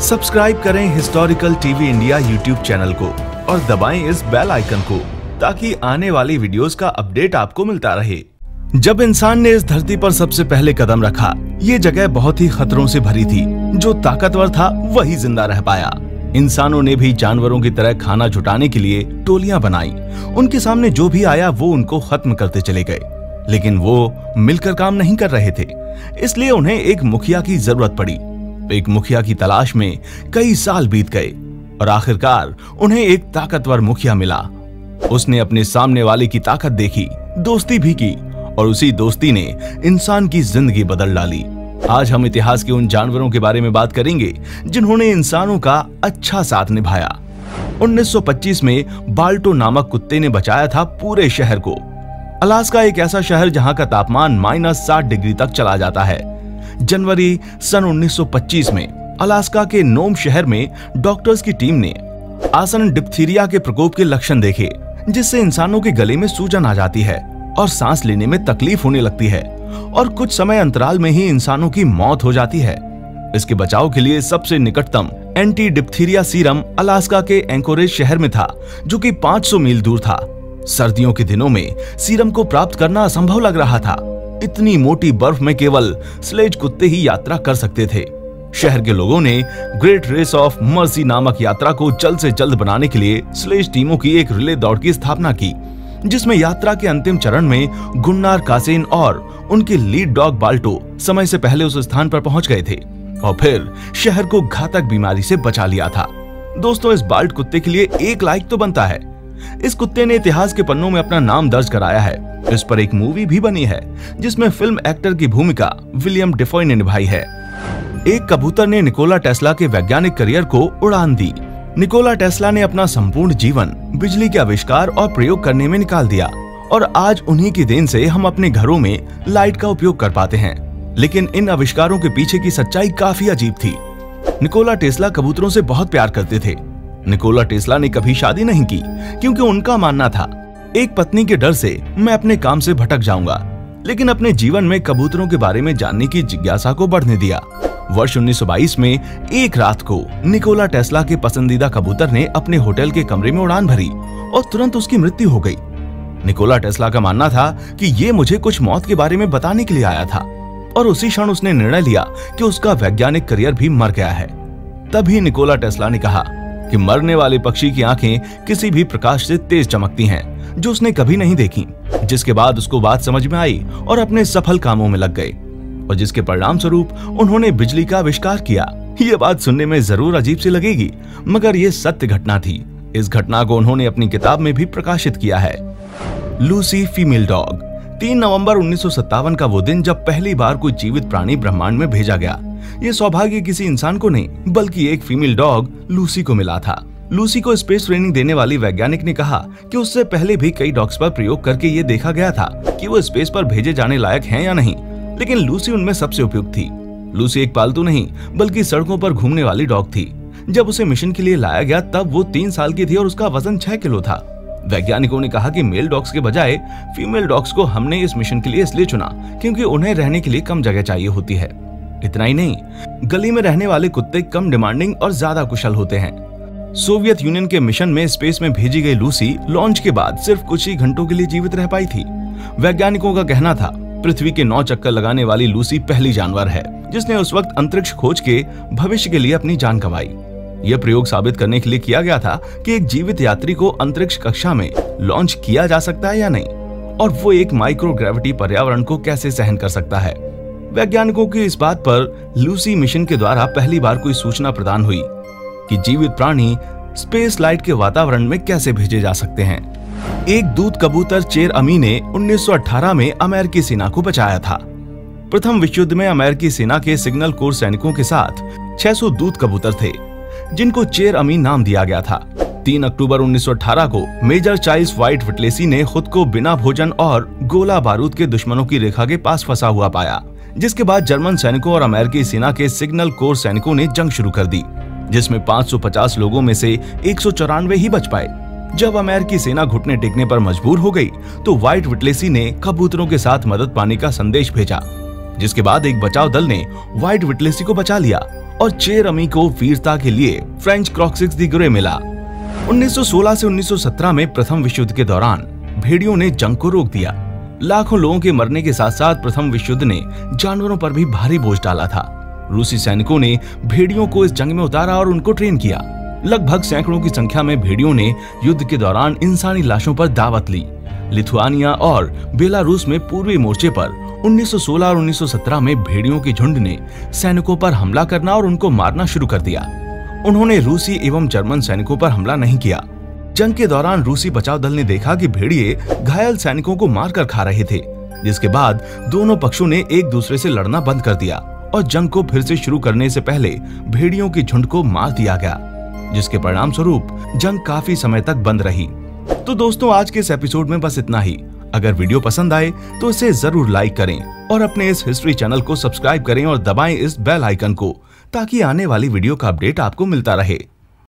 Subscribe करें historical TV India YouTube channel को और दबाएं इस बेल आइकन को ताकि आने वाली वीडियोस का अपडेट आपको मिलता रहे। जब इंसान ने इस धरती पर सबसे पहले कदम रखा, ये जगह बहुत ही खतरों से भरी थी। जो ताकतवर था वही जिंदा रह पाया। इंसानों ने भी जानवरों की तरह खाना जुटाने के लिए टोलियां बनाई। उनके सामने जो भी आया वो उनको खत्म करते चले गए, लेकिन वो मिलकर काम नहीं कर रहे थे। इसलिए उन्हें एक मुखिया की जरूरत पड़ी। एक मुखिया की तलाश में कई साल बीत गए और आखिरकार उन्हें एक ताकतवर मुखिया मिला। उसने अपने सामने वाले की ताकत देखी, दोस्ती भी की और उसी दोस्ती ने इंसान की जिंदगी बदल डाली। आज हम इतिहास के उन जानवरों के बारे में बात करेंगे जिन्होंने इंसानों का अच्छा साथ निभाया। 1925 में बाल्टो नामक कुत्ते ने बचाया था पूरे शहर को। अलास्का एक ऐसा शहर जहां का तापमान -60 डिग्री तक चला जाता है। जनवरी सन 1925 में अलास्का के नोम शहर में डॉक्टर्स की टीम ने आसन डिप्थीरिया के प्रकोप के लक्षण देखे, जिससे इंसानों के गले में सूजन आ जाती है और सांस लेने में तकलीफ होने लगती है और कुछ समय अंतराल में ही इंसानों की मौत हो जाती है। इसके बचाव के लिए सबसे निकटतम एंटी डिप्थीरिया सीरम अलास्का के एंकोरेज शहर में था, जो कि 500 मील दूर था। सर्दियों के दिनों में सीरम को प्राप्त करना असंभव लग रहा था। इतनी मोटी बर्फ में केवल स्लेज कुत्ते ही यात्रा कर सकते थे। शहर के लोगों ने ग्रेट रेस ऑफ मर्सी नामक यात्रा को जल्द से जल्द बनाने के लिए स्लेज टीमों की एक रिले दौड़ की स्थापना की, जिसमें यात्रा के अंतिम चरण में गुन्नार कासेन और उनके लीड डॉग बाल्टो समय से पहले उस स्थान पर पहुंच गए थे और फिर शहर को घातक बीमारी से बचा लिया था। दोस्तों, इस बाल्ट कुत्ते के लिए एक लाइक तो बनता है। इस कुत्ते ने इतिहास के पन्नों में अपना नाम दर्ज कराया है। इस पर एक मूवी भी बनी है जिसमें फिल्म एक्टर की भूमिका विलियम डेफॉय ने निभाई है। एक कबूतर ने निकोला टेस्ला के वैज्ञानिक करियर को उड़ान दी। निकोला टेस्ला ने अपना संपूर्ण जीवन बिजली के आविष्कार और प्रयोग करने में निकाल दिया और आज उन्हीं की देन से हम अपने घरों में लाइट का उपयोग कर पाते हैं। लेकिन इन आविष्कारों के पीछे की सच्चाई काफी अजीब थी। निकोला टेस्ला कबूतरों से बहुत प्यार करते थे। निकोला टेस्ला ने कभी शादी नहीं की क्योंकि उनका मानना था, एक पत्नी के डर से मैं अपने काम से भटक जाऊंगा, लेकिन अपने जीवन में कबूतरों के बारे में जानने की जिज्ञासा को बढ़ने दिया। वर्ष 1922 में एक रात को निकोला टेस्ला के पसंदीदा कबूतर ने अपने होटल के कमरे में उड़ान भरी और तुरंत उसकी मृत्यु हो गई। निकोला टेस्ला का मानना था कि ये मुझे कुछ मौत के बारे में बताने के लिए आया था और उसी क्षण उसने निर्णय लिया कि उसका वैज्ञानिक करियर भी मर गया है। तभी निकोला टेस्ला ने कहा कि मरने वाले पक्षी की आंखें किसी भी प्रकाश से तेज चमकती हैं, जो उसने कभी नहीं देखी। जिसके बाद उसको बात समझ में आई और अपने सफल कामों में लग गए और जिसके परिणाम स्वरूप उन्होंने बिजली का आविष्कार किया। ये बात सुनने में जरूर अजीब सी लगेगी, मगर ये सत्य घटना थी। इस घटना को उन्होंने अपनी किताब में भी प्रकाशित किया है। Lucy female dog. 3 नवंबर 1957 का वो दिन जब पहली बार कोई जीवित प्राणी ब्रह्मांड में भेजा गया। ये सौभाग्य किसी इंसान को नहीं बल्कि एक फीमेल डॉग लूसी को मिला था। लूसी को स्पेस ट्रेनिंग देने वाली वैज्ञानिक ने कहा कि उससे पहले भी कई डॉग्स पर प्रयोग करके ये देखा गया था कि वो स्पेस पर भेजे जाने लायक हैं या नहीं, लेकिन लूसी उनमें सबसे उपयुक्त थी। लूसी एक पालतू नहीं बल्कि सड़कों पर घूमने वाली डॉग थी। जब उसे मिशन के लिए लाया गया तब वो 3 साल की थी और उसका वजन 6 किलो था। वैज्ञानिकों ने कहा कि मेल डॉग्स के बजाय फीमेल डॉग्स को हमने इस मिशन के लिए इसलिए चुना क्योंकि उन्हें रहने के लिए कम जगह चाहिए होती है। इतना ही नहीं, गली में रहने वाले कुत्ते कम डिमांडिंग और ज्यादा कुशल होते हैं। सोवियत यूनियन के मिशन में स्पेस में भेजी गई लूसी लॉन्च के बाद सिर्फ कुछ ही घंटों के लिए जीवित रह पाई थी। वैज्ञानिकों का कहना था, पृथ्वी के 9 चक्कर लगाने वाली लूसी पहली जानवर है जिसने उस वक्त अंतरिक्ष खोज के भविष्य के लिए अपनी जान गंवाई। यह प्रयोग साबित करने के लिए किया गया था कि एक जीवित यात्री को अंतरिक्ष कक्षा में लॉन्च किया जा सकता है या नहीं, और वो एक माइक्रोग्रेविटी पर्यावरण को कैसे सहन कर सकता है। वैज्ञानिकों की इस बात पर लूसी मिशन के द्वारा पहली बार कोई सूचना प्रदान हुई कि जीवित प्राणी स्पेस लाइट के वातावरण में कैसे भेजे जा सकते हैं। एक दूत कबूतर चेर अमी ने 1918 में अमेरिकी सेना को बचाया था। प्रथम विश्व युद्ध में अमेरिकी सेना के सिग्नल कोर सैनिकों के साथ 600 दूत कबूतर थे, जिनको चेर अमी नाम दिया गया था। 3 अक्टूबर 1918 को मेजर चार्ल्स व्हाइट विटलेसी ने खुद को बिना भोजन और गोला बारूद के दुश्मनों की रेखा के पास फंसा हुआ पाया, जिसके बाद जर्मन सैनिकों और अमेरिकी सेना के सिग्नल कोर सैनिकों ने जंग शुरू कर दी, जिसमें 550 लोगों में से 194 ही बच पाए। जब अमेरिकी सेना घुटने टेकने पर मजबूर हो गई तो व्हाइट विटलेसी ने कबूतरों के साथ मदद पाने का संदेश भेजा, जिसके बाद एक बचाव दल ने व्हाइट विटलेसी को बचा लिया और चेरमी को वीरता के लिए फ्रेंच क्रॉक्सिक्स दी ग्रे मिला। 1916 से 1917 में प्रथम विश्व युद्ध के दौरान भेड़ियों ने जंग को रोक दिया। लाखों लोगों के मरने के साथ साथ प्रथम विश्व युद्ध ने जानवरों पर भी भारी बोझ डाला था। रूसी सैनिकों ने भेड़ियों को इस जंग में उतारा और उनको ट्रेन किया। लगभग सैकड़ों की संख्या में भेड़ियों ने युद्ध के दौरान इंसानी लाशों पर दावत ली। लिथुआनिया और बेलारूस में पूर्वी मोर्चे पर 1916 और 1917 में भेड़ियों के झुंड ने सैनिकों पर हमला करना और उनको मारना शुरू कर दिया। उन्होंने रूसी एवं जर्मन सैनिकों पर हमला नहीं किया। जंग के दौरान रूसी बचाव दल ने देखा कि भेड़िए घायल सैनिकों को मारकर खा रहे थे, जिसके बाद दोनों पक्षों ने एक दूसरे से लड़ना बंद कर दिया और जंग को फिर से शुरू करने से पहले भेड़ियों के झुंड को मार दिया गया, जिसके परिणाम स्वरूप जंग काफी समय तक बंद रही। तो दोस्तों, आज के इस एपिसोड में बस इतना ही। अगर वीडियो पसंद आए तो इसे जरूर लाइक करें और अपने इस हिस्ट्री चैनल को सब्सक्राइब करें और दबाएं इस बेल आइकन को, ताकि आने वाली वीडियो का अपडेट आपको मिलता रहे।